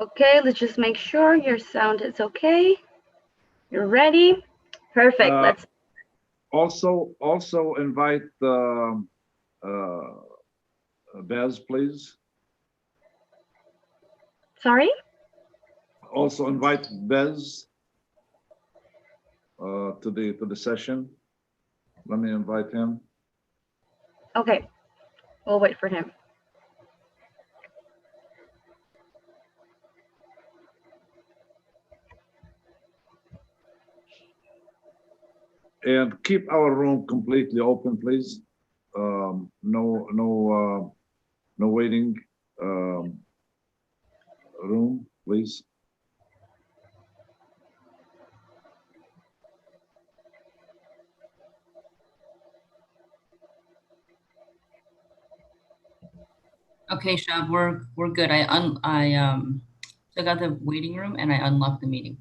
Okay, let's just make sure your sound is okay. You're ready? Perfect. Uh, Let's. also invite Bez, please. Sorry? Also invite Bez to the session. Let me invite him. Okay, we'll wait for him. And keep our room completely open, please. No waiting um, room, please. Okay, Shab, we're good. I took out the waiting room and I unlocked the meeting.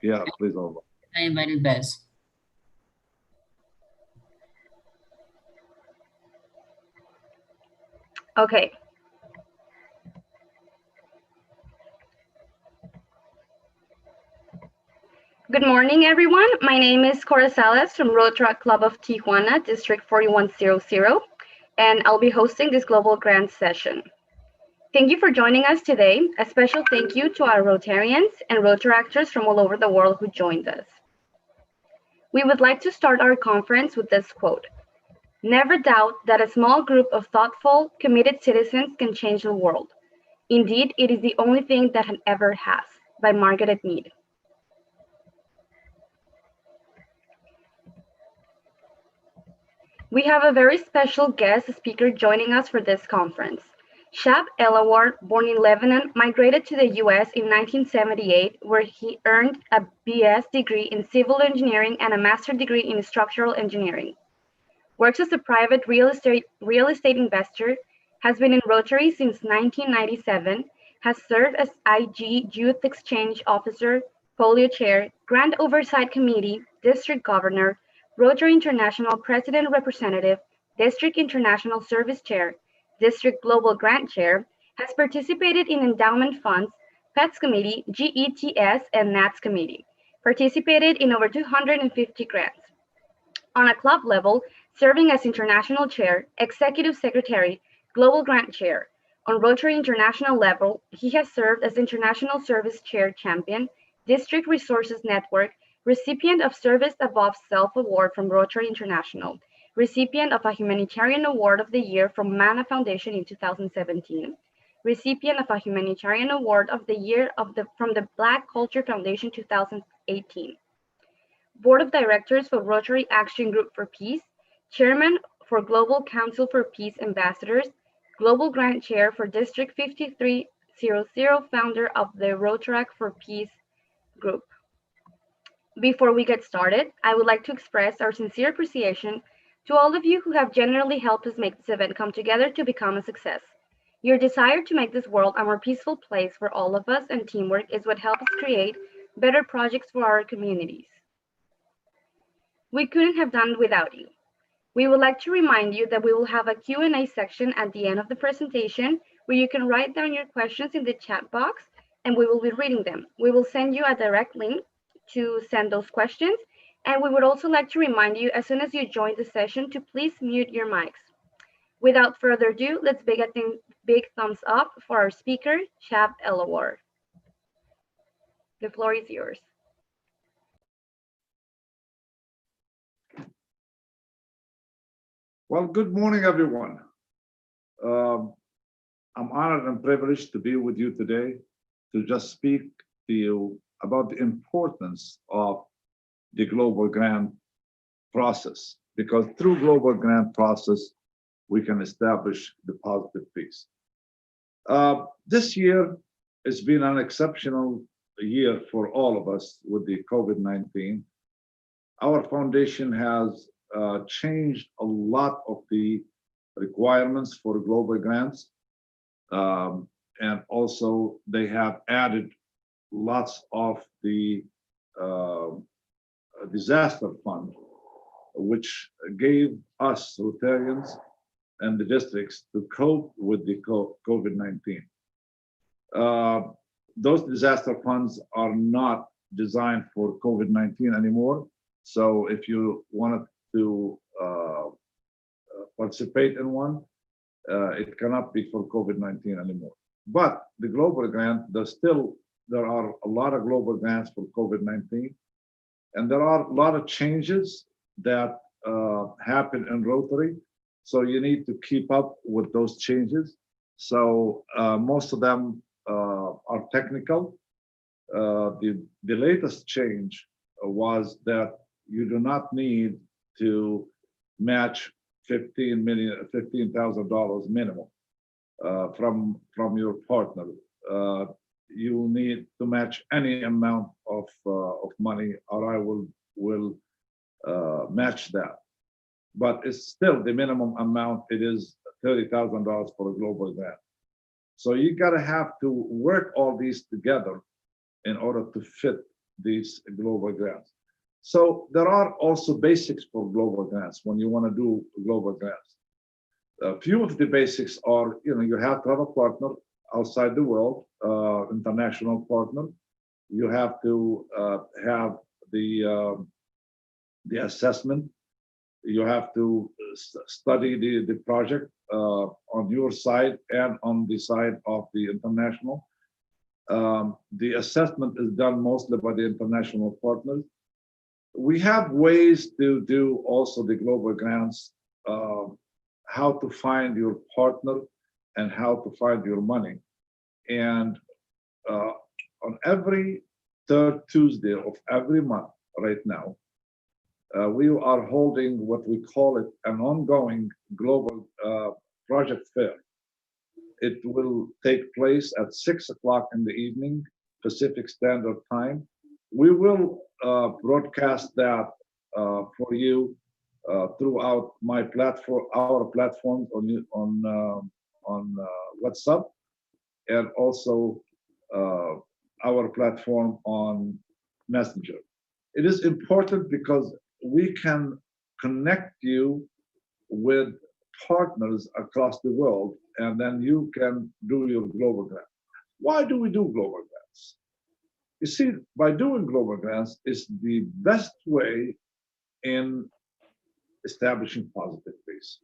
Yeah, please over. I invited Bez. Okay. Good morning, everyone. My name is Cora Salas from Road Track Club of Tijuana, District 4100, and I'll be hosting this Global Grant session. Thank you for joining us today. A special thank you to our Rotarians and Rotaractors from all over the world who joined us. We would like to start our conference with this quote: "Never doubt that a small group of thoughtful, committed citizens can change the world. Indeed, it is the only thing that ever has," by Margaret Mead. We have a very special guest speaker joining us for this conference. Shab Elawar, born in Lebanon, migrated to the US in 1978, where he earned a BS degree in civil engineering and a master's degree in structural engineering. Works as a private real estate investor, has been in Rotary since 1997, has served as IG Youth Exchange Officer, Polio Chair, Grant Oversight Committee, District Governor, Rotary International President Representative, District International Service Chair, District Global Grant Chair, has participated in endowment funds, PETS Committee, GETS, and NATS Committee, participated in over 250 grants. On a club level, serving as International Chair, Executive Secretary, Global Grant Chair. On Rotary International level, he has served as International Service Chair Champion, District Resources Network, recipient of Service Above Self Award from Rotary International, recipient of a Humanitarian Award of the Year from Mana Foundation in 2017, recipient of a Humanitarian Award of the Year from the Black Culture Foundation 2018. Board of Directors for Rotary Action Group for Peace, Chairman for Global Council for Peace Ambassadors, Global Grant Chair for District 5300, founder of the Rotaract for Peace Group. Before we get started, I would like to express our sincere appreciation to all of you who have generally helped us make this event come together to become a success. Your desire to make this world a more peaceful place for all of us and teamwork is what helps us create better projects for our communities. We couldn't have done it without you. We would like to remind you that we will have a Q&A section at the end of the presentation where you can write down your questions in the chat box and we will be reading them. We will send you a direct link to send those questions, and we would also like to remind you as soon as you join the session to please mute your mics. Without further ado, let's big thumbs up for our speaker, Shab Elawar. The floor is yours. Well, good morning, everyone. I'm honored and privileged to be with you today to just speak to you about the importance of the global grant process, because through global grant process, we can establish the positive peace. This year has been an exceptional year for all of us with the COVID-19. Our foundation has changed a lot of the requirements for global grants. And also they have added lots of the disaster fund, which gave us Rotarians and the districts to cope with the COVID-19. those disaster funds are not designed for COVID-19 anymore. So if you wanted to participate in one, it cannot be for COVID-19 anymore. But the global grant, there are a lot of global grants for COVID-19, and there are a lot of changes that happen in Rotary. So you need to keep up with those changes. So most of them are technical. The latest change was that you do not need to match $15,000 minimum from your partner. You need to match any amount of money, or I will match that. But it's still the minimum amount. It is $30,000 for a global grant. So you gotta have to work all these together in order to fit these global grants. So there are also basics for global grants when you want to do global grants. A few of the basics are, you have to have a partner outside the world, international partner. You have to have the assessment. You have to study the project on your side and on the side of the international. The assessment is done mostly by the international partners. We have ways to do also the global grants, how to find your partner and how to find your money. And on every third Tuesday of every month right now, we are holding what we call it an ongoing global project fair. It will take place at 6 o'clock in the evening, Pacific Standard Time. We will broadcast that for you throughout my platform, our platform on WhatsApp, and also our platform on Messenger. It is important because we can connect you with partners across the world, and then you can do your global grant. Why do we do global grants? You see, by doing global grants is the best way in establishing positive peace.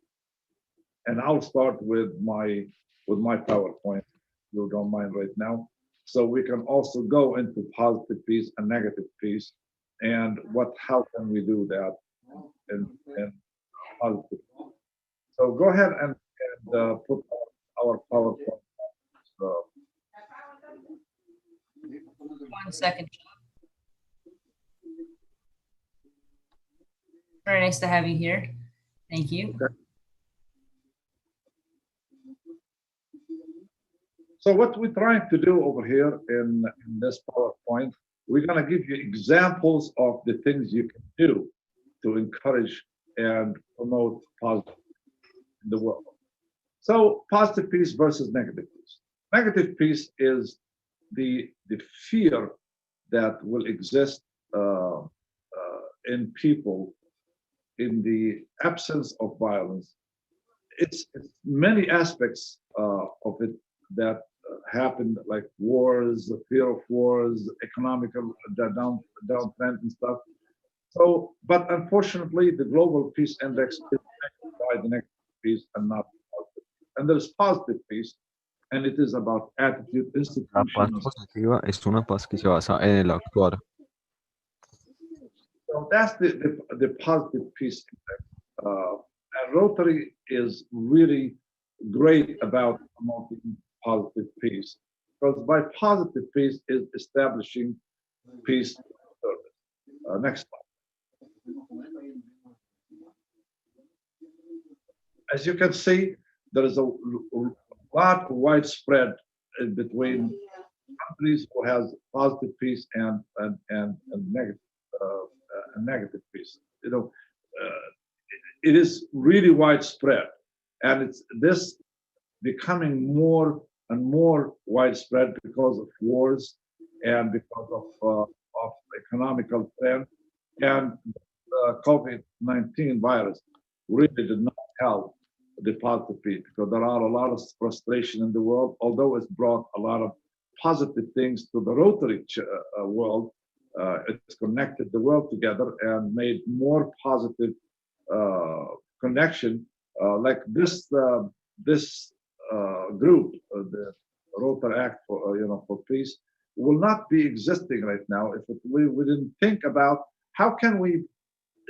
And I'll start with my PowerPoint, if you don't mind right now. So we can also go into positive peace and negative peace, and how can we do that in positive. So go ahead and put our PowerPoint. 1 second. Very nice to have you here. Thank you. Okay. So what we're trying to do over here in this PowerPoint, we're going to give you examples of the things you can do to encourage and promote positive in the world. So positive peace versus negative peace. Negative peace is the fear that will exist in people in the absence of violence. It's many aspects of it that happen, like wars, fear of wars, economical downtrend and stuff. So, but unfortunately, the Global Peace Index is measured by the negative peace and not positive. And there's positive peace, and it is about attitude, La paz institutions. positiva es una paz que se basa en el actuar. So that's the positive peace index. And Rotary is really great about promoting positive peace, because by positive peace is establishing peace service. Next slide. As you can see, there is a lot of widespread in between countries who has positive peace and negative peace. It is really widespread, and it's this becoming more and more widespread because of wars and because of economical trend, and COVID-19 virus really did not help the positive peace, because there are a lot of frustration in the world, although it's brought a lot of positive things to the Rotary world. It's connected the world together and made more positive connection. Like this group, the Rotary Act for for Peace, will not be existing right now if we didn't think about how can we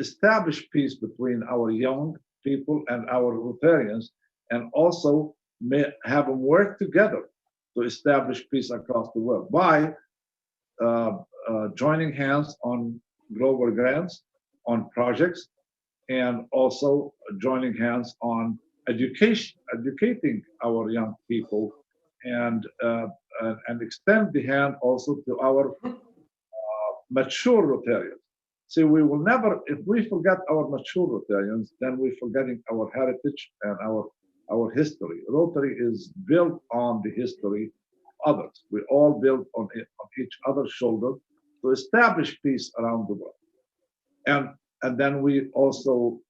establish peace between our young people and our Rotarians, and also have them work together to establish peace across the world by joining hands on global grants, on projects, and also joining hands on educating our young people, and extend the hand also to our mature Rotarians. See, we will never, if we forget our mature Rotarians, then we're forgetting our heritage and our history. Rotary is built on the history of others. We all build on each other's shoulder to establish peace around the world. And then we also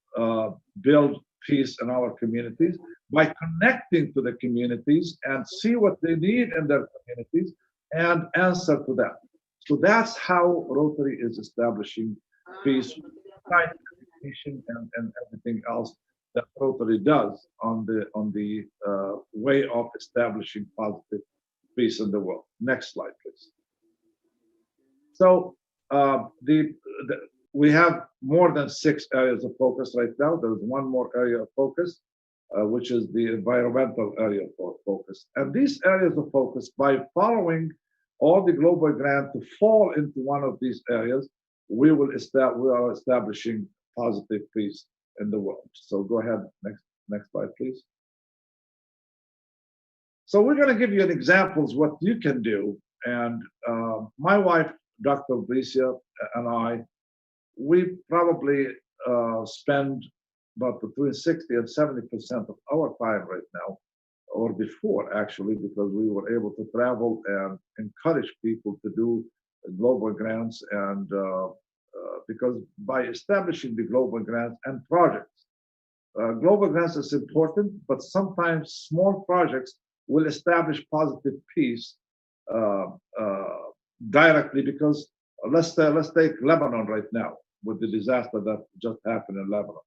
build peace in our communities by connecting to the communities and see what they need in their communities and answer to them. So that's how Rotary is establishing peace, education, and everything else that Rotary does on the way of establishing positive peace in the world. Next slide, please. So we have more than 6 areas of focus right now. There's one more area of focus, which is the environmental area of focus. And these areas of focus, by following all the global grant to fall into one of these areas, we are establishing positive peace in the world. So go ahead, next slide, please. So we're going to give you an examples what you can do. And my wife, Dr. Bricia, and I, we probably spend about between 60 and 70% of our time right now, or before actually, because we were able to travel and encourage people to do global grants, and because by establishing the global grants and projects, global grants is important, but sometimes small projects will establish positive peace directly, because let's take Lebanon right now with the disaster that just happened in Lebanon.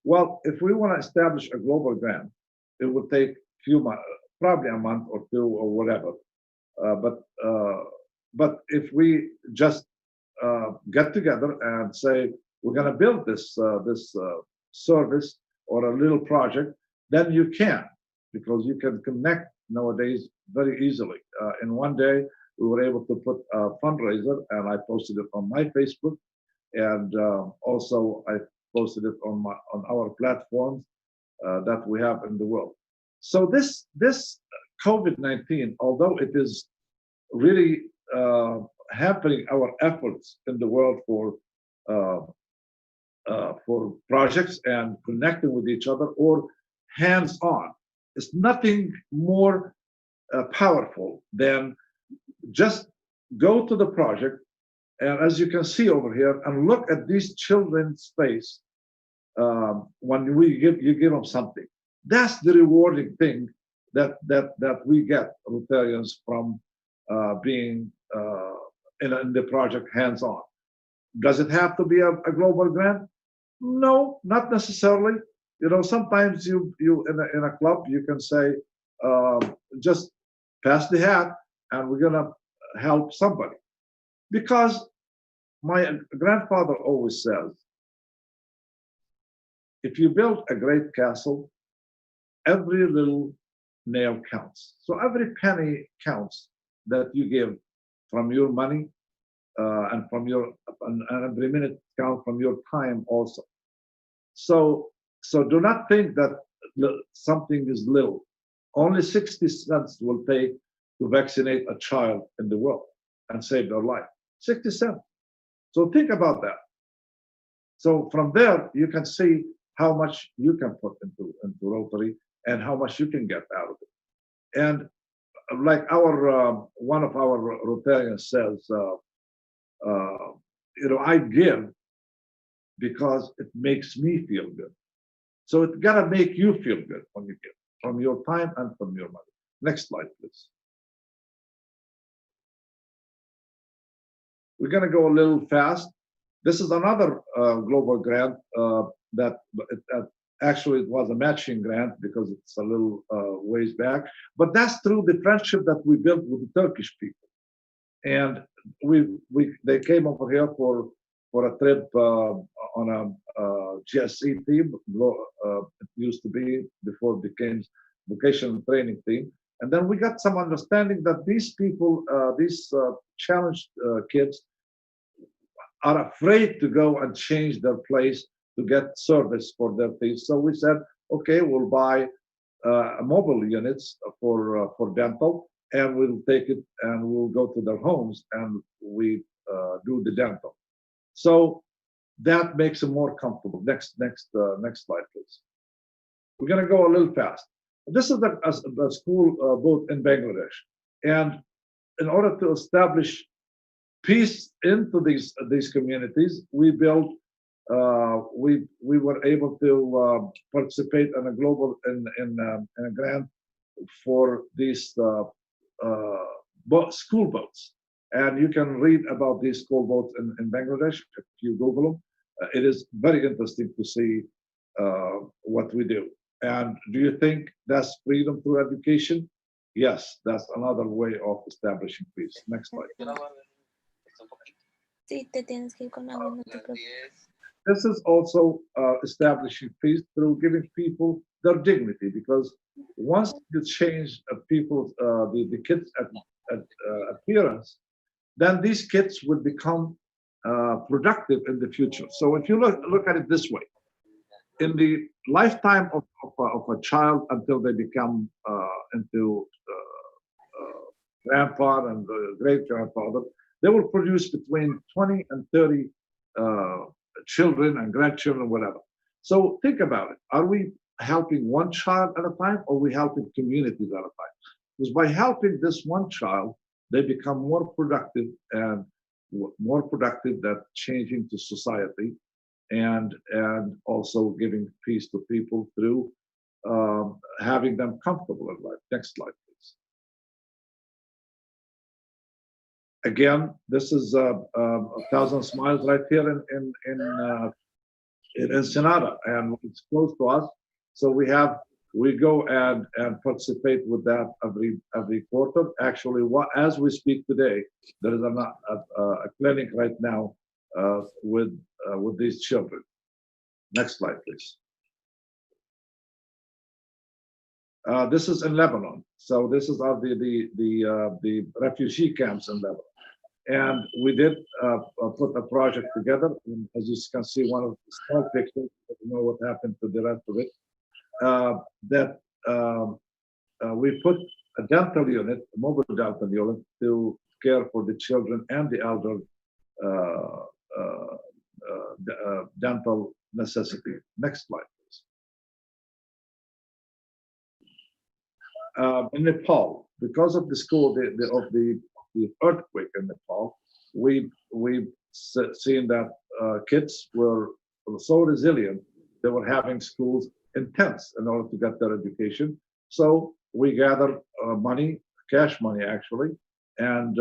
Well, if we want to establish a global grant, it would take few months, probably a month or two or whatever. But if we just get together and say we're going to build this service or a little project, then you can, because you can connect nowadays very easily. In one day, we were able to put a fundraiser, and I posted it on my Facebook, and also I posted it on our platforms that we have in the world. So this COVID-19, although it is really hampering our efforts in the world for projects and connecting with each other or hands-on, it's nothing more powerful than just go to the project, and as you can see over here, and look at these children's face when you give them something. That's the rewarding thing that we get Rotarians from being in the project hands-on. Does it have to be a global grant? No, not necessarily. You know, sometimes you in a club you can say, just pass the hat and we're gonna help somebody. Because my grandfather always says, if you build a great castle, every little nail counts. So every penny counts that you give from your money, and every minute counts from your time also. So do not think that something is little. Only 60 cents will take to vaccinate a child in the world and save their life. 60 cents. So think about that. So from there, you can see how much you can put into Rotary and how much you can get out of it. And like one of our Rotarians says, I give because it makes me feel good. So it's gotta make you feel good when you give, from your time and from your money. Next slide, please. We're going to go a little fast. This is another global grant that actually it was a matching grant because it's a little ways back. But that's through the friendship that we built with the Turkish people. And they came over here for a trip on a GSE team. It used to be before it became vocational training team. And then we got some understanding that these people, these challenged kids, are afraid to go and change their place to get service for their things. So we said, okay, we'll buy mobile units for dental, and we'll take it and we'll go to their homes and we do the dental. So that makes them more comfortable. Next slide, please. We're going to go a little fast. This is a school both in Bangladesh, and in order to establish peace into these communities, we built. We were able to participate in a global in a grant for these school boats, and you can read about these school boats in Bangladesh if you Google them. It is very interesting to see what we do. And do you think that's freedom through education? Yes, that's another way of establishing peace. Next slide. Sí, te tienes que ir con agua, no te preocupes. This is also establishing peace through giving people their dignity, because once you change people's the kids' appearance, then these kids will become productive in the future. So if you look at it this way, in the lifetime of a child until they become into grandpa and great grandfather, they will produce between 20 and 30 children and grandchildren, whatever. So think about it. Are we helping one child at a time, or are we helping communities at a time? Because by helping this one child, they become more productive and more productive that changing to society, and also giving peace to people through having them comfortable in life. Next slide, please. Again, this is a Thousand Smiles right here in Ensenada, and it's close to us. So we go and participate with that every quarter. Actually, as we speak today, there is a clinic right now with these children. Next slide, please. This is in Lebanon. So this is the refugee camps in Lebanon. And we did put a project together. And as you can see, one of the small pictures, I don't know what happened to the rest of it, we put a dental unit, a mobile dental unit, to care for the children and the elder dental necessity. Next slide, please. In Nepal, because of the school, the earthquake in Nepal, we've seen that kids were so resilient, they were having schools in tents in order to get their education. So we gathered money, cash money actually, and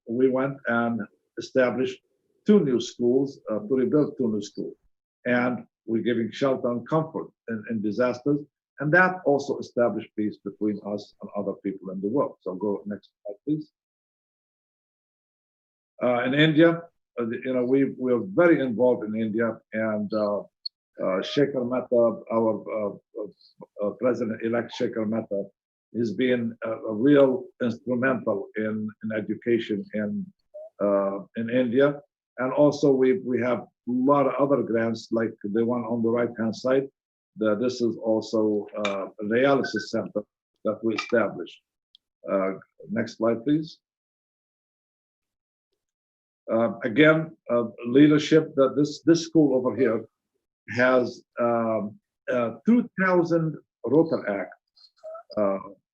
we went and established 2 new schools, to rebuild 2 new schools. And we're giving shelter and comfort in disasters. And that also established peace between us and other people in the world. So go next slide, please. In India, we are very involved in India, and Shekhar Mehta, our President-elect Shekhar Mehta, has been a real instrumental in education in India. And also we have a lot of other grants, like the one on the right-hand side. This is also a dialysis center that we established. Next slide, please. Again, leadership. That this school over here has 2,000 Rotary Act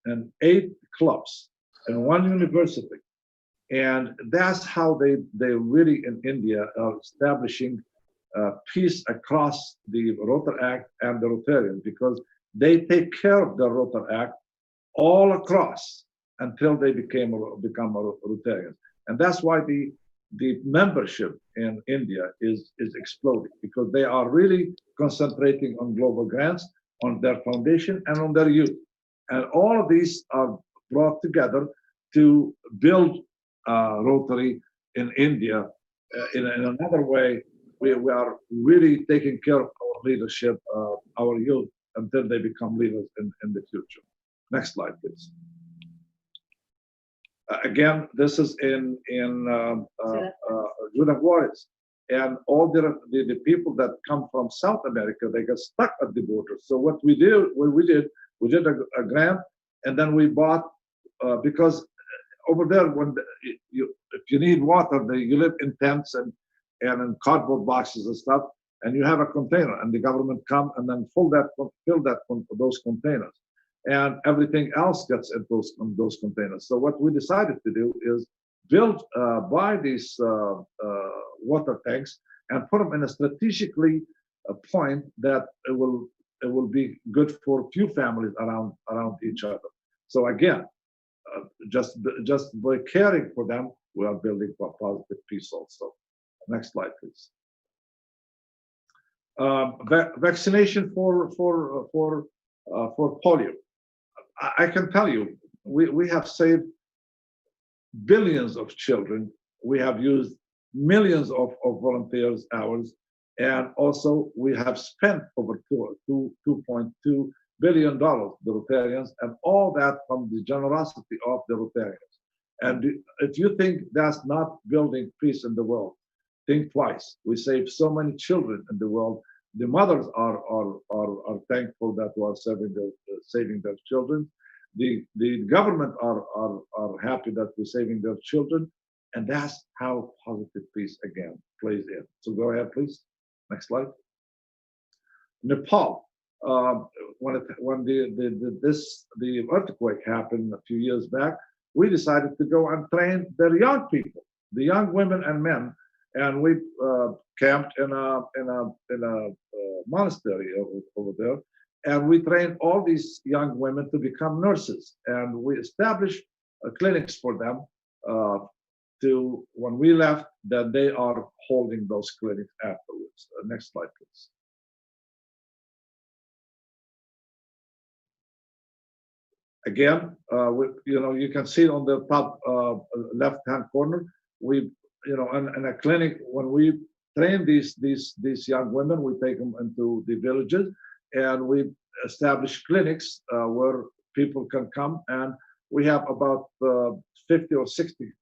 and 8 clubs and 1 university, and that's how they really in India are establishing peace across the Rotary Act and the Rotarians, because they take care of the Rotary Act all across until they become a Rotarian. And that's why the the membership in India is exploding because they are really concentrating on global grants, on their foundation, and on their youth. And all of these are brought together to build Rotary in India. In another way, we are really taking care of our leadership, our youth, until they become leaders in the future. Next slide, please. Again, this is in Ciudad Juarez, and all the people that come from South America, they get stuck at the border. So what we did a grant, and then we bought because over there, if you need water, you live in tents and in cardboard boxes and stuff, and you have a container, and the government come and then fill those containers, and everything else gets in those containers. So what we decided to do is buy these water tanks and put them in a strategically point that it will be good for few families around each other. So again, just by caring for them, we are building for positive peace also. Next slide, please. Vaccination for polio. I can tell you, we have saved billions of children. We have used millions of volunteers hours, and also we have spent over $2.2 billion, the Rotarians, and all that from the generosity of the Rotarians. And if you think that's not building peace in the world, think twice. We save so many children in the world. The mothers are thankful that we are saving their children. The government are happy that we're saving their children, and that's how positive peace again plays in. So go ahead, please. Next slide. Nepal. When the earthquake happened a few years back, we decided to go and train the young people, the young women and men, and we camped in a monastery over there, and we trained all these young women to become nurses, and we established clinics for them. To when we left, that they are holding those clinics afterwards. Next slide, please. Again, you can see on the top left-hand corner, in a clinic, when we train these young women, we take them into the villages, and we establish clinics where people can come, and we have about 50 or 60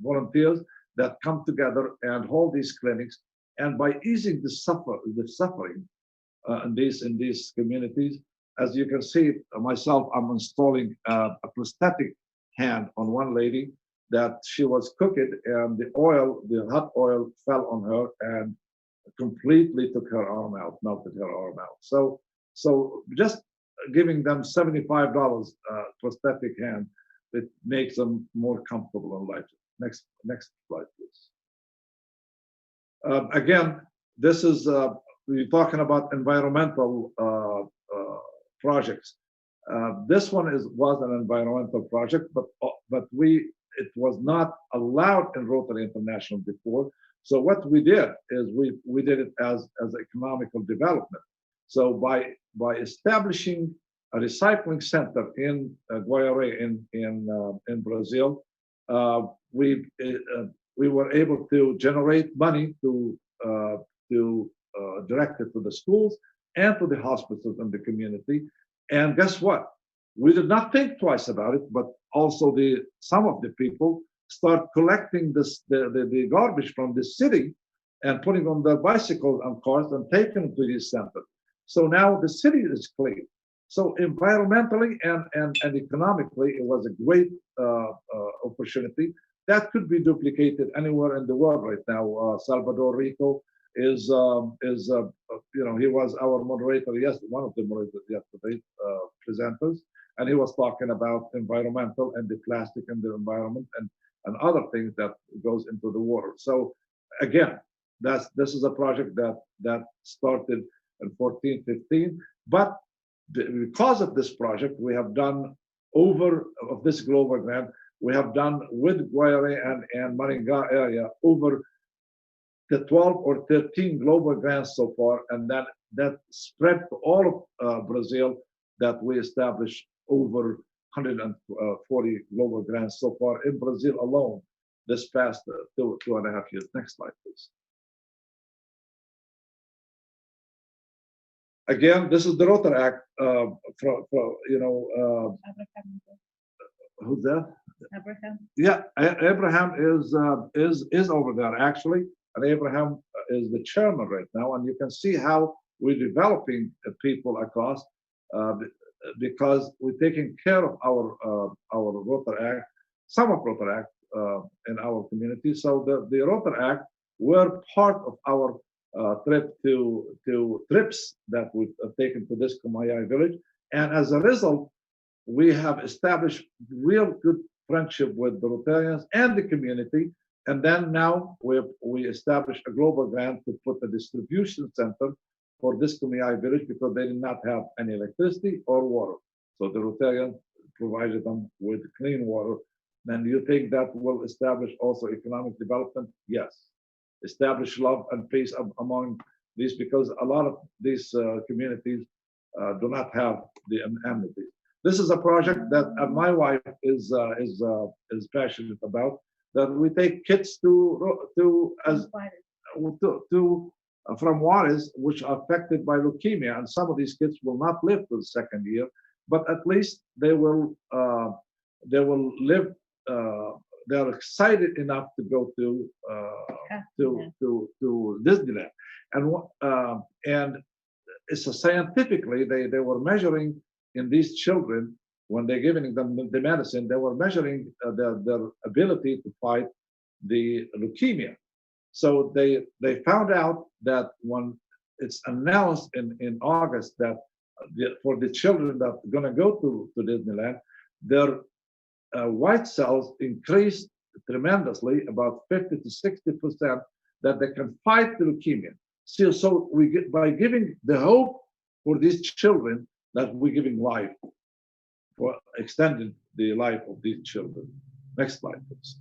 volunteers that come together and hold these clinics. And by easing the suffering in these communities, as you can see, myself, I'm installing a prosthetic hand on one lady that she was cooking, and the hot oil fell on her and completely took her arm out, melted her arm out. So just giving them $75 prosthetic hand, it makes them more comfortable in life. Next slide, please. Again, this is we're talking about environmental projects. This one was an environmental project, but it was not allowed in Rotary International before. So what we did is we did it as economical development. So by establishing a recycling center in Guaiaré in Brazil, we were able to generate money to direct it to the schools and to the hospitals in the community. And guess what? We did not think twice about it, but also some of the people start collecting the garbage from the city and putting on their bicycles and cars and taking them to this center. So now the city is clean. So environmentally and economically, it was a great opportunity that could be duplicated anywhere in the world right now. Salvador Rico is he was our moderator one of the moderators yesterday, presenters, and he was talking about environmental and the plastic in the environment and other things that goes into the water. So again, this is a project that started in 14, 15, but because of this project, we have done of this global grant, we have done with Guayare and Maringá area over the 12 or 13 global grants so far, and then that spread to all of Brazil, that we established over 140 global grants so far in Brazil alone this past 2.5 years. Next slide, please. Again, this is the Rotary Act. Who's that? Abraham. Yeah, Abraham is over there actually, and Abraham is the chairman right now, and you can see how we're developing people across because we're taking care of our Rotary Act, some of Rotary Act in our community. So the Rotary Act were part of our trips that we've taken to this Kumayai village, and as a result, we have established real good friendship with the Rotarians and the community. And then now we established a global grant to put a distribution center for this Kumayai village because they did not have any electricity or water. So the Rotarians provided them with clean water. And you think that will establish also economic development? Yes. Establish love and peace among these, because a lot of these communities do not have the amenities. This is a project that my wife is passionate about. That we take kids from Juarez, which are affected by leukemia, and some of these kids will not live to the second year, but at least they will live. They're excited enough to go to Disneyland, and it's scientifically they were measuring in these children when they're giving them the medicine, they were measuring their ability to fight the leukemia. So they found out that when it's announced in August that for the children that are going to go to Disneyland, their white cells increase tremendously, about 50 to 60%, that they can fight the leukemia. So we get, by giving the hope for these children, that we're giving life, for extending the life of these children. Next slide, please.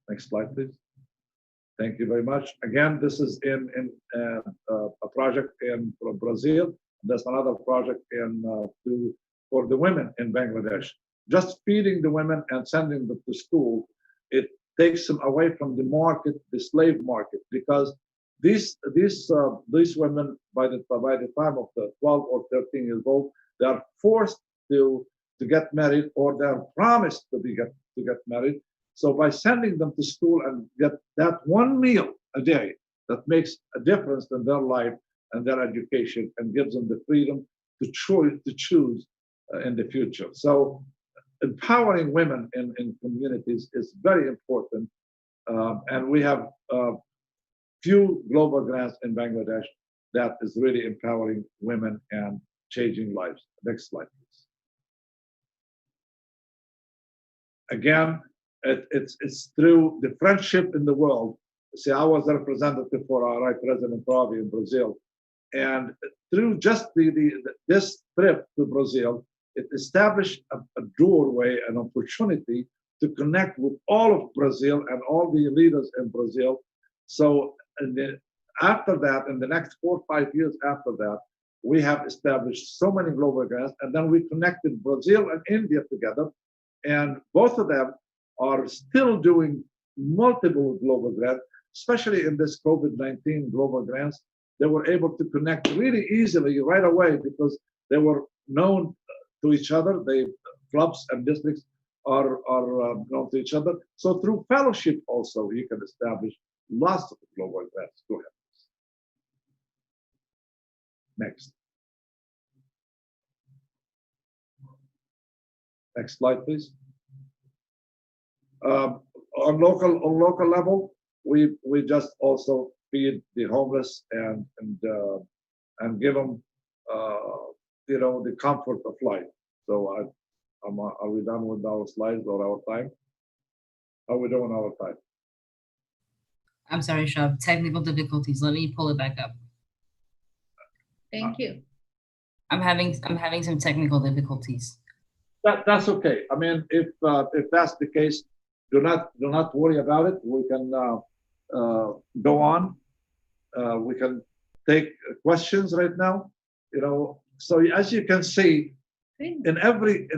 Next slide, please. Thank you very much. Again, this is in a project in Brazil. There's another project for the women in Bangladesh. Just feeding the women and sending them to school, it takes them away from the market, the slave market, because these women, by the time of the 12 or 13 years old, they are forced to get married, or they are promised to get married. So by sending them to school and get that one meal a day, that makes a difference in their life and their education, and gives them the freedom to choose in the future. So empowering women in communities is very important, and we have few global grants in Bangladesh that is really empowering women and changing lives. Next slide, please. Again, it's through the friendship in the world. See, I was a representative for our President Ravi in Brazil, and through just this trip to Brazil, it established a doorway, an opportunity to connect with all of Brazil and all the leaders in Brazil. So after that, in the next 4 or 5 years after that, we have established so many global grants, and then we connected Brazil and India together, and both of them are still doing multiple global grants, especially in this COVID-19 global grants. They were able to connect really easily right away because they were known to each other. Clubs and districts are known to each other. So through fellowship also, you can establish lots of global grants. Go ahead. Next. Next slide, please. On local level, we just also feed the homeless and give them the comfort of life. So are we done with our slides or our time? How are we doing our time? I'm sorry, Shab, technical difficulties. Let me pull it back up. Thank you. I'm having some technical difficulties. That's okay. I mean, if that's the case, do not worry about it. We can go on. We can take questions right now. You know, so as you can see, in every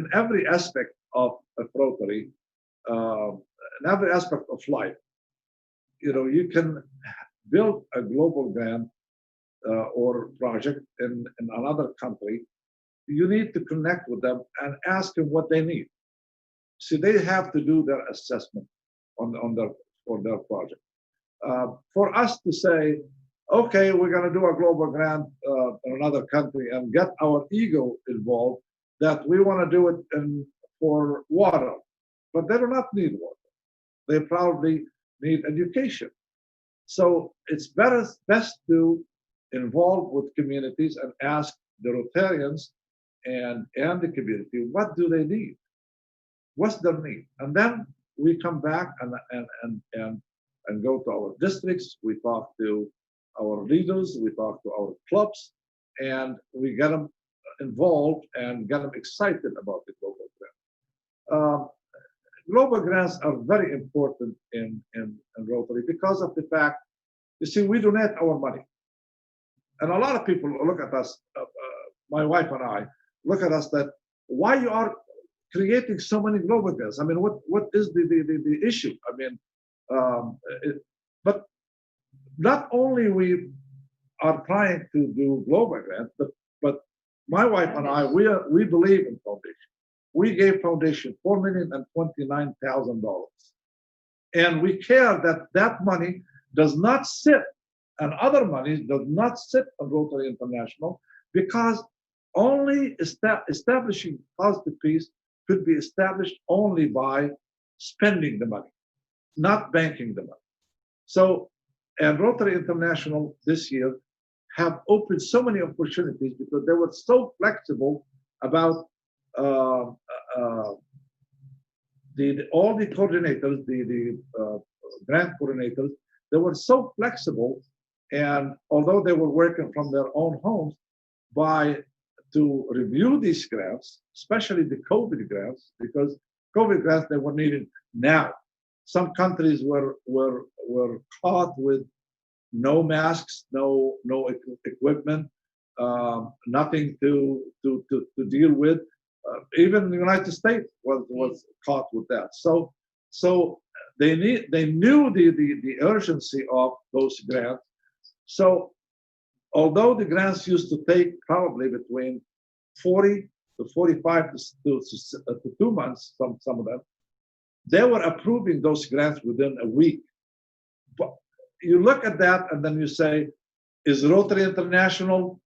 aspect of Rotary, in every aspect of life, you know, you can build a global grant or project in another country. You need to connect with them and ask them what they need. See, they have to do their assessment on their project. For us to say, okay, we're going to do a global grant in another country and get our ego involved, that we want to do it for water, but they do not need water. They probably need education. So it's best to involve with communities and ask the Rotarians and the community, what do they need? What's their need? And then we come back and go to our districts. We talk to our leaders. We talk to our clubs, and we get them involved and get them excited about the global grant. Global grants are very important in Rotary because of the fact, you see, we donate our money. And a lot of people look at us, my wife and I, look at us that, why you are creating so many global grants? I mean, what is the issue? I mean, but not only we are trying to do global grants, but my wife and I, we believe in foundation. We gave foundation $4,029,000, and we care that that money does not sit, and other money does not sit on Rotary International, because only establishing positive peace could be established only by spending the money, not banking the money. So, and Rotary International this year have opened so many opportunities because they were so flexible about all the coordinators, the grant coordinators. They were so flexible, and although they were working from their own homes, to review these grants, especially the COVID grants, because COVID grants, they were needed now. Some countries were caught with no masks, no equipment, nothing to deal with. Even the United States was caught with that. So they knew the urgency of those grants. So although the grants used to take probably between 40 to 45 to 2 months, some of them, they were approving those grants within a week. But you look at that and then you say, is Rotary International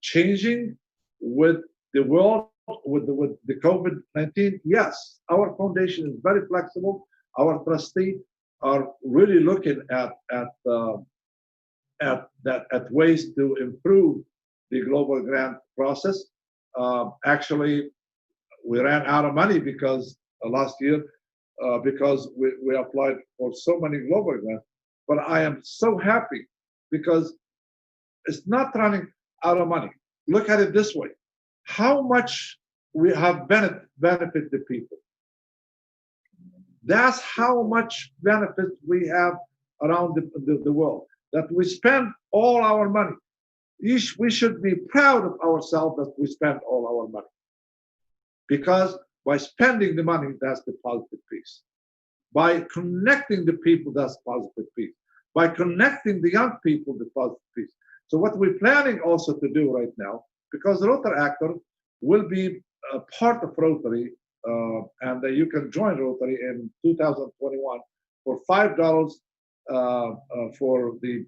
changing with the world, with the COVID-19? Yes, our foundation is very flexible. Our trustees are really looking at ways to improve the global grant process. Actually, we ran out of money because last year, because we applied for so many global grants. But I am so happy because it's not running out of money. Look at it this way: how much we have benefit the people. That's how much benefit we have around the world. That we spend all our money. We should be proud of ourselves that we spend all our money. Because by spending the money, that's the positive peace. By connecting the people, that's positive peace. By connecting the young people, the positive peace. So what we're planning also to do right now, because Rotary Actor will be a part of Rotary, and you can join Rotary in 2021 for $5 for the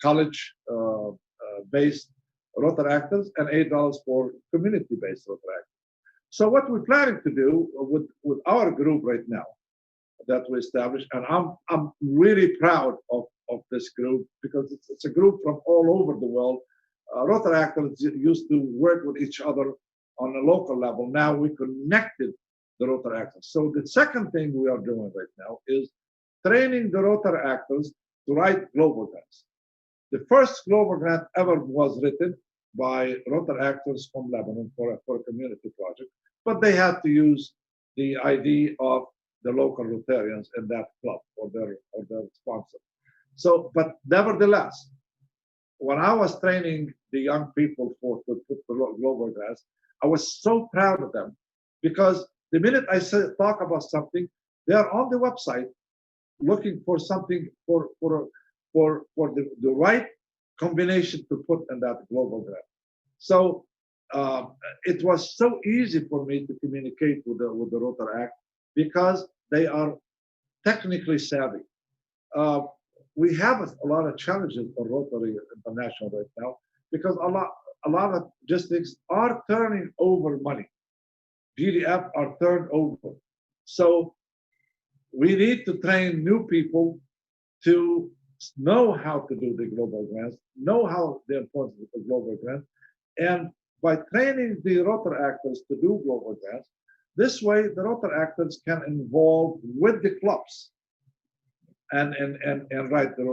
college-based Rotary Actors and $8 for community-based Rotary Actors. So what we're planning to do with our group right now that we established, and I'm really proud of this group because it's a group from all over the world. Rotary Actors used to work with each other on a local level. Now we connected the Rotary Actors. So the second thing we are doing right now is training the Rotary Actors to write global grants. The first global grant ever was written by Rotary actors from Lebanon for a community project, but they had to use the ID of the local Rotarians in that club or their sponsor. So, but nevertheless, when I was training the young people to put the global grants, I was so proud of them because the minute I talk about something, they are on the website looking for something for the right combination to put in that global grant. So it was so easy for me to communicate with the Rotary Act because they are technically savvy. We have a lot of challenges for Rotary International right now because a lot of districts are turning over money. GDF are turned over. So we need to train new people to know how to do the global grants, know how the importance of the global grants, and by training the Rotary actors to do global grants, this way the Rotary actors can involve with the clubs and write the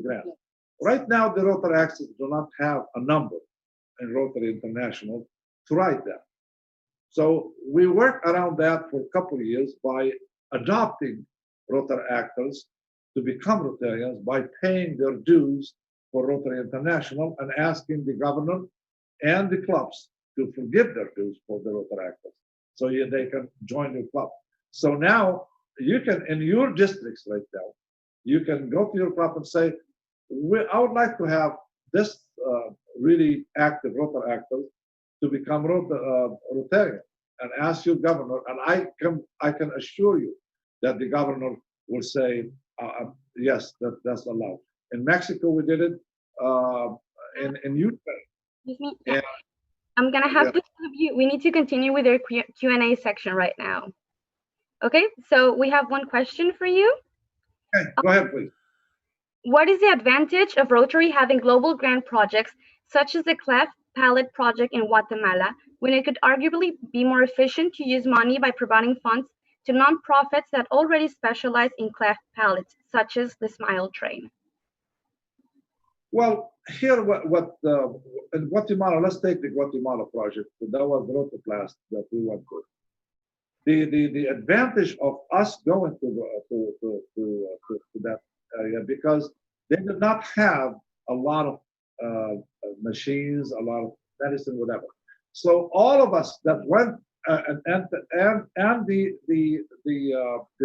grant. Right now, the Rotary actors do not have a number in Rotary International to write that. So we worked around that for a couple of years by adopting Rotary actors to become Rotarians by paying their dues for Rotary International and asking the governor and the clubs to forgive their dues for the Rotary actors so they can join the club. So now you can, in your districts right now, you can go to your club and say, I would like to have this really active Rotary actors to become Rotarian and ask your governor, and I can assure you that the governor will say, yes, that's allowed. In Mexico, we did it. In Ukraine. Excuse me. Yeah. I'm gonna have to stop you. We need to continue with our Q&A section right now. Okay, so we have one question for you. Okay, go ahead, please. What is the advantage of Rotary having global grant projects such as the cleft palate project in Guatemala, when it could arguably be more efficient to use money by providing funds to nonprofits that already specialize in cleft palates, such as the Smile Train? Well, here, in Guatemala, let's take the Guatemala project. That was Rotoplas that we went through. The advantage of us going to that area because they did not have a lot of machines, a lot of medicine, whatever. So all of us that went and the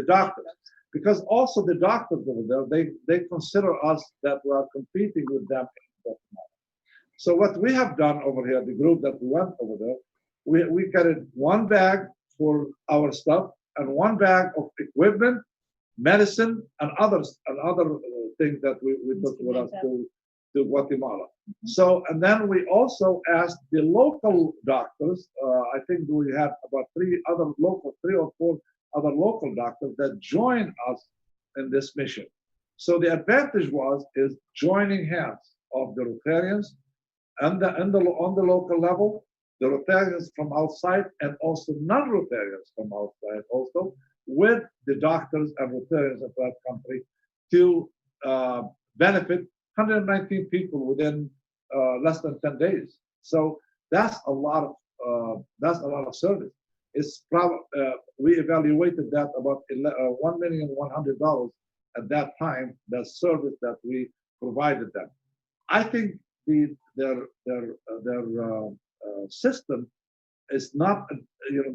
doctors, because also the doctors over there, they consider us that we are competing with them. So what we have done over here, the group that we went over there, we carried one bag for our stuff and one bag of equipment, medicine, and other things that we took with us to Guatemala. So, and then we also asked the local doctors, I think we had about three or four other local doctors that joined us in this mission. So the advantage is joining hands of the Rotarians and on the local level, the Rotarians from outside and also non-Rotarians from outside also with the doctors and Rotarians of that country to benefit 119 people within less than 10 days. So that's a lot of service. It's probably we evaluated that about $1,100,000 at that time. That service that we provided them. I think their system is not,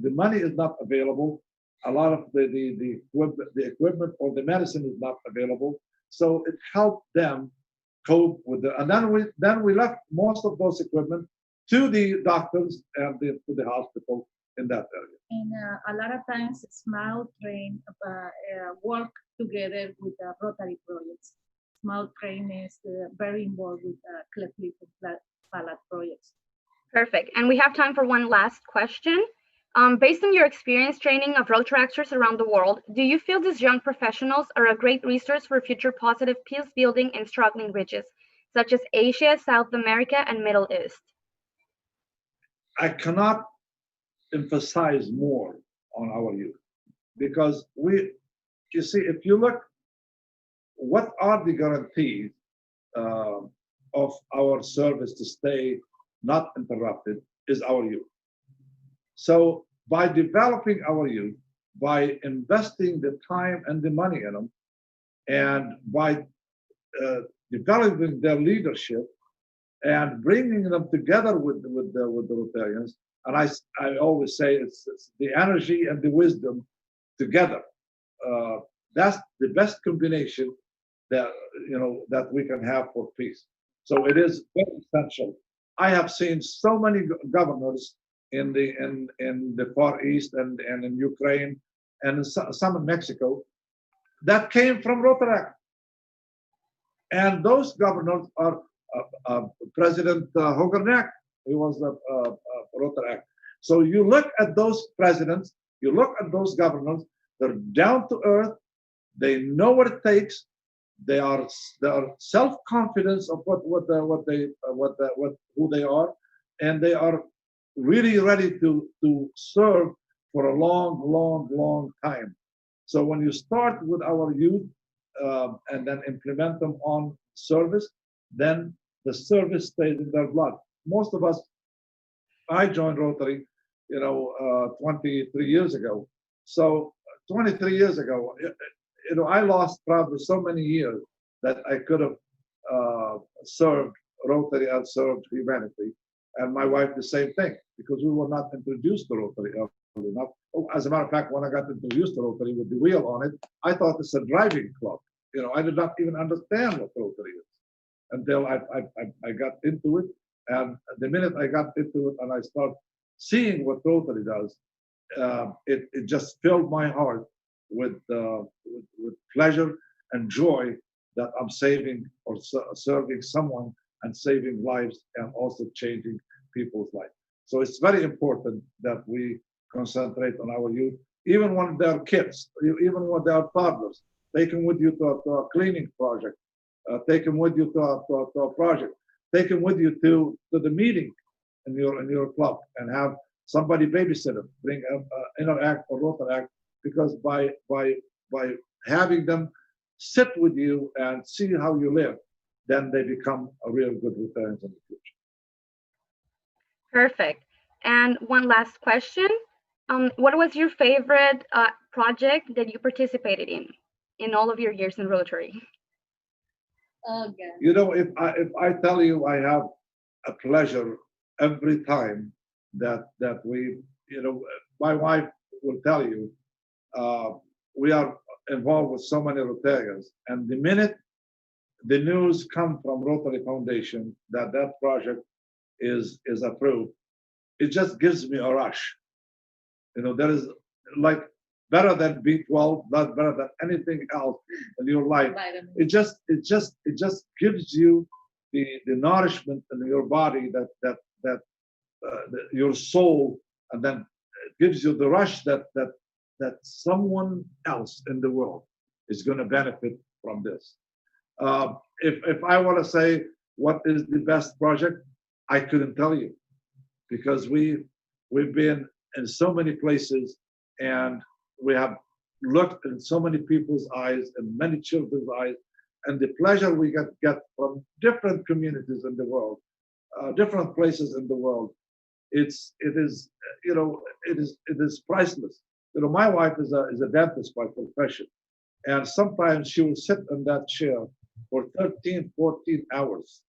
the money is not available. A lot of the equipment or the medicine is not available. So it helped them cope with and then we left most of those equipment to the doctors and to the hospital in that area. And a lot of times, Smile Train work together with Rotary projects. Smile Train is very involved with cleft lip and palate projects. Perfect. And we have time for one last question. Based on your experience training of Rotary actors around the world, do you feel these young professionals are a great resource for future positive peace building in struggling regions, such as Asia, South America, and Middle East? I cannot emphasize more on our youth because you see, if you look, what are the guarantees of our service to stay not interrupted is our youth. So by developing our youth, by investing the time and the money in them, and by developing their leadership and bringing them together with the Rotarians, and I always say it's the energy and the wisdom together. That's the best combination that that we can have for peace. So it is very essential. I have seen so many governors in the Far East and in Ukraine and some in Mexico that came from Rotary. And those governors are President Hogarnak, he was a Rotary. So you look at those presidents, you look at those governors, they're down to earth, they know what it takes, they are self-confident of who they are, and they are really ready to serve for a long time. So when you start with our youth and then implement them on service, then the service stays in their blood. Most of us, I joined Rotary, 23 years ago. So 23 years ago, I lost probably so many years that I could have served Rotary and served humanity. And my wife, the same thing, because we were not introduced to Rotary early enough. As a matter of fact, when I got introduced to Rotary with the wheel on it, I thought it's a driving club. I did not even understand what Rotary is until I got into it. And the minute I got into it and I started seeing what Rotary does, it just filled my heart with pleasure and joy that I'm saving or serving someone and saving lives and also changing people's lives. So it's very important that we concentrate on our youth, even when they're kids, even when they're toddlers. Take them with you to a cleaning project. Take them with you to a project. Take them with you to the meeting in your club and have somebody babysit them, bring Interact or Rotaract, because by having them sit with you and see how you live, then they become a real good Rotarians in the future. Perfect. And one last question. What was your favorite project that you participated in all of your years in Rotary? Okay. If I tell you I have a pleasure every time that we, my wife will tell you, we are involved with so many Rotarians, and the minute the news come from Rotary Foundation that project is approved, it just gives me a rush. There is like better than B12, not better than anything else in your life. It just gives you the nourishment in your body that your soul, and then it gives you the rush that someone else in the world is going to benefit from this. If I want to say what is the best project, I couldn't tell you, because we've been in so many places and we have looked in so many people's eyes and many children's eyes, and the pleasure we get from different communities in the world, different places in the world, it is priceless. My wife is a dentist by profession, and sometimes she will sit in that chair for 13, 14 hours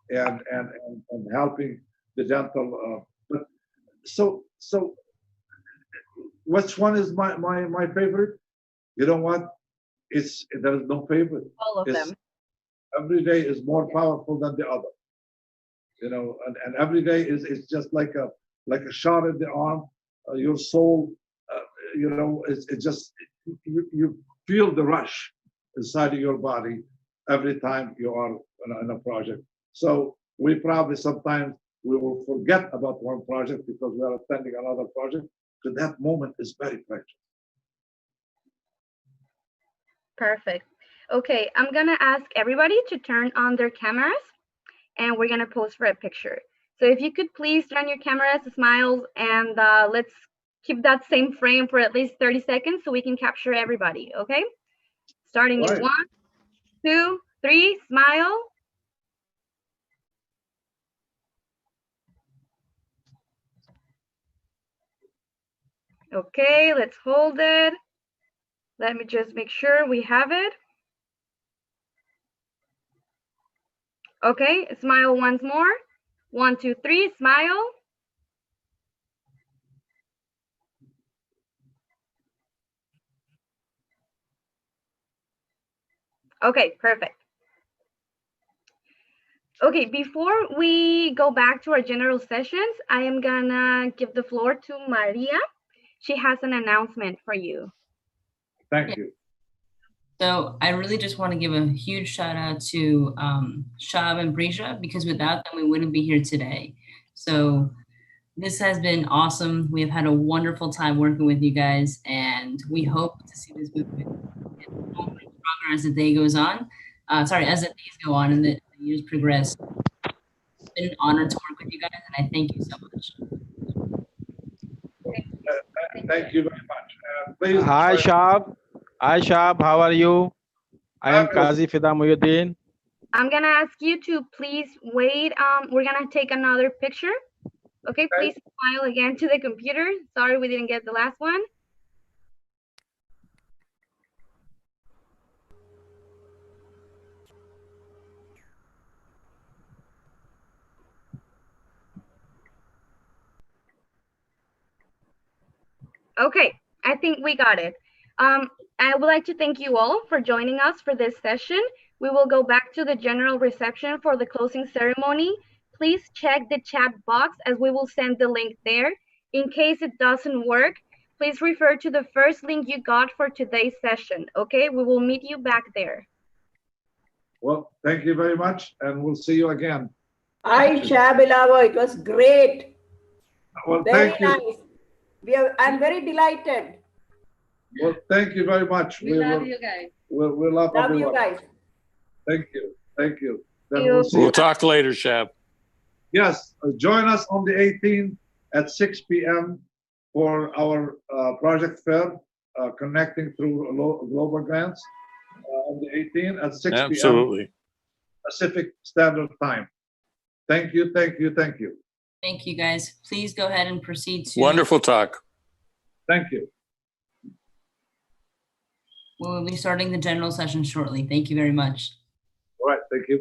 and helping the dental. But so which one is my favorite? You know what? There is no favorite. All of them. Every day is more powerful than the other. And every day is just like a shot in the arm. Your soul, it's just you feel the rush inside of your body every time you are in a project. So we probably sometimes we will forget about one project because we are attending another project. So that moment is very precious. Perfect. Okay, I'm gonna ask everybody to turn on their cameras and we're gonna pose for a picture. So if you could please turn your cameras, smiles, and let's keep that same frame for at least 30 seconds so we can capture everybody, okay? Starting in 1, 2, 3, smile. Okay, let's hold it. Let me just make sure we have it. Okay, smile once more. 1, 2, 3, smile. Okay, perfect. Okay, before we go back to our general sessions, I am gonna give the floor to Maria. She has an announcement for you. Thank you. So I really just want to give a huge shout out to Shab and Brisha, because without them, we wouldn't be here today. So this has been awesome. We have had a wonderful time working with you guys, and we hope to see this movement get stronger and stronger as the day goes on. As the days go on and the years progress. It's been an honor to work with you guys, and I thank you so much. Thank you very much. Please. Hi, Shab. Hi, Shab. How are you? I am Fabulous. Qazi Fida Muhyiddin. I'm gonna ask you to please wait. We're gonna take another picture. Okay, please smile again to the computer. Sorry we didn't get the last one. Okay, I think we got it. I would like to thank you all for joining us for this session. We will go back to the general reception for the closing ceremony. Please check the chat box as we will send the link there. In case it doesn't work, please refer to the first link you got for today's session, okay? We will meet you back there. Well, thank you very much, and we'll see you again. Hi, Shabilava. It was great. Well, Very thank you. nice. I'm very delighted. Well, thank you very much. We love you guys. We love Love everyone. you guys. Thank you. Thank you. Then Thank you. we'll see We'll you. talk later, Shab. Yes, join us on the 18th at 6 p.m. for our project fair, connecting through global grants on the 18th at 6 p.m. Absolutely. Pacific Standard Time. Thank you, thank you, thank you. Thank you, guys. Please go ahead and proceed to. Wonderful talk. Thank you. We will be starting the general session shortly. Thank you very much. All right, thank you.